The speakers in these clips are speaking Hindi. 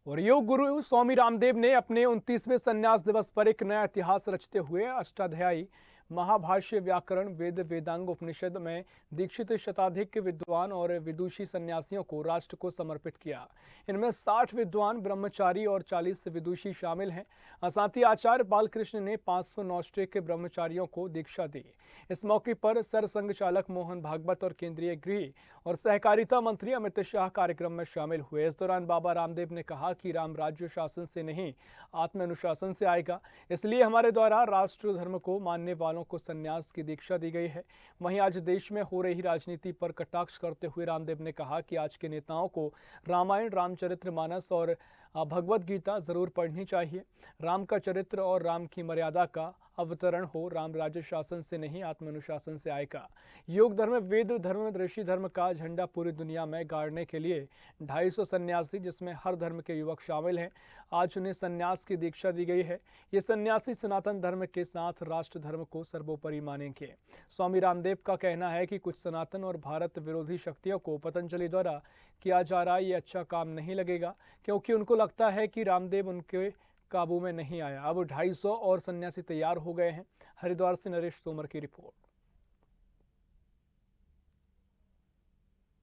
और योग गुरु स्वामी रामदेव ने अपने 29वें संन्यास दिवस पर एक नया इतिहास रचते हुए अष्टाध्यायी महाभाष्य व्याकरण वेद वेदांग उपनिषद में दीक्षित शताधिक विद्वान और विदुषी सन्यासियों को राष्ट्र को समर्पित किया। इनमें 60 विद्वान ब्रह्मचारी और 40 विदुषी शामिल हैं। साथ ही आचार्य बालकृष्ण ने 500 नौष्टिक ब्रह्मचारियों को दीक्षा दी। इस मौके पर सरसंघ चालक मोहन भागवत और केंद्रीय गृह और सहकारिता मंत्री अमित शाह कार्यक्रम में शामिल हुए। इस दौरान बाबा रामदेव ने कहा कि राम राज्य शासन से नहीं आत्म अनुशासन से आएगा, इसलिए हमारे द्वारा राष्ट्र धर्म को मानने वालों को संन्यास की दीक्षा दी गई है। वहीं आज देश में हो रही राजनीति पर कटाक्ष करते हुए रामदेव ने कहा कि आज के नेताओं को रामायण, रामचरितमानस और भगवत गीता जरूर पढ़नी चाहिए। राम का चरित्र और राम की मर्यादा का अवतरण हो। राम राज्य शासन से नहीं आत्म अनुशासन से आएगा। योग धर्म, वेद धर्म, ऋषि धर्म का झंडा पूरी दुनिया में गाड़ने के लिए 250 सन्यासी, जिसमें हर धर्म के युवक शामिल हैं, आज उन्हें सन्यास की दीक्षा दी गई है। ये सन्यासी सनातन धर्म के साथ राष्ट्र धर्म को सर्वोपरि मानेंगे। स्वामी रामदेव का कहना है कि कुछ सनातन और भारत विरोधी शक्तियों को पतंजलि द्वारा किया जा रहा ये अच्छा काम नहीं लगेगा, क्योंकि उनको लगता है कि रामदेव उनके काबू में नहीं आया। अब 250 और सन्यासी तैयार हो गए हैं। हरिद्वार से नरेश तोमर की रिपोर्ट।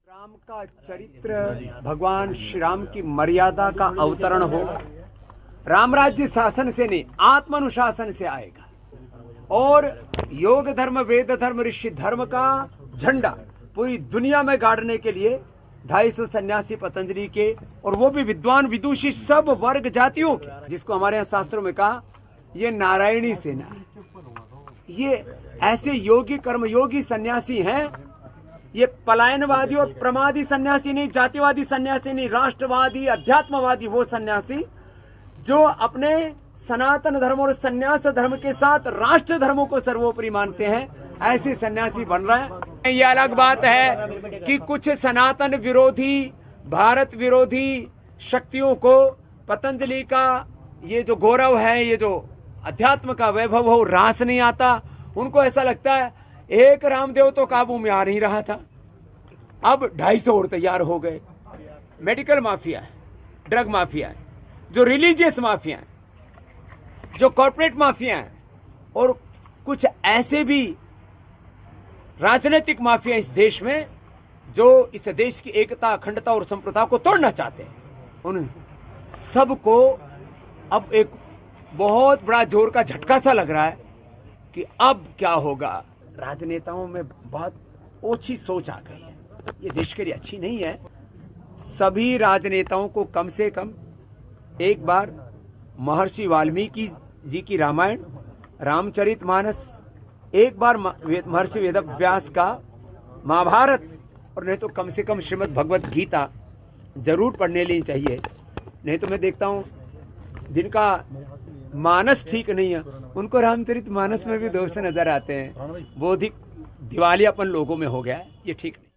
राम का चरित्र, भगवान श्री राम की मर्यादा का अवतरण हो। राम राज्य शासन से नहीं आत्मानुशासन से आएगा। और योग धर्म, वेद धर्म, ऋषि धर्म का झंडा पूरी दुनिया में गाड़ने के लिए 250 सन्यासी पतंजलि के, और वो भी विद्वान विदुषी सब वर्ग जातियों के, जिसको हमारे यहाँ शास्त्रों में कहा ये नारायणी सेना है। ये ऐसे योगी कर्मयोगी सन्यासी हैं। ये पलायनवादी और प्रमादी सन्यासी नहीं, जातिवादी सन्यासी नहीं, राष्ट्रवादी अध्यात्मवादी वो सन्यासी जो अपने सनातन धर्म और सन्यास धर्म के साथ राष्ट्र धर्मों को सर्वोपरि मानते हैं, ऐसे सन्यासी बन रहे हैं। ये अलग बात है कि कुछ सनातन विरोधी, भारत विरोधी शक्तियों को पतंजलि का ये जो गौरव है, ये जो अध्यात्म का वैभव हो, रास नहीं आता। उनको ऐसा लगता है एक रामदेव तो काबू में आ नहीं रहा था, अब 250 और तैयार हो गए। मेडिकल माफिया है, ड्रग माफिया है, जो रिलीजियस माफिया है, जो कॉर्पोरेट माफिया है, और कुछ ऐसे भी राजनीतिक माफिया इस देश में जो इस देश की एकता, अखंडता और संप्रभुता को तोड़ना चाहते हैं। उन सबको अब एक बहुत बड़ा जोर का झटका सा लग रहा है कि अब क्या होगा। राजनेताओं में बहुत ओछी सोच आ गई है। ये देश के लिए अच्छी नहीं है। सभी राजनेताओं को कम से कम एक बार महर्षि वाल्मीकि जी की रामायण, रामचरितमानस, एक बार महर्षि वेदव्यास का महाभारत, और नहीं तो कम से कम श्रीमद् भगवत गीता जरूर पढ़ने लेनी चाहिए। नहीं तो मैं देखता हूँ जिनका मानस ठीक नहीं है उनको रामचरितमानस में भी दोष नजर आते हैं। बौद्धिक दिवालियापन लोगों में हो गया है, ये ठीक नहीं।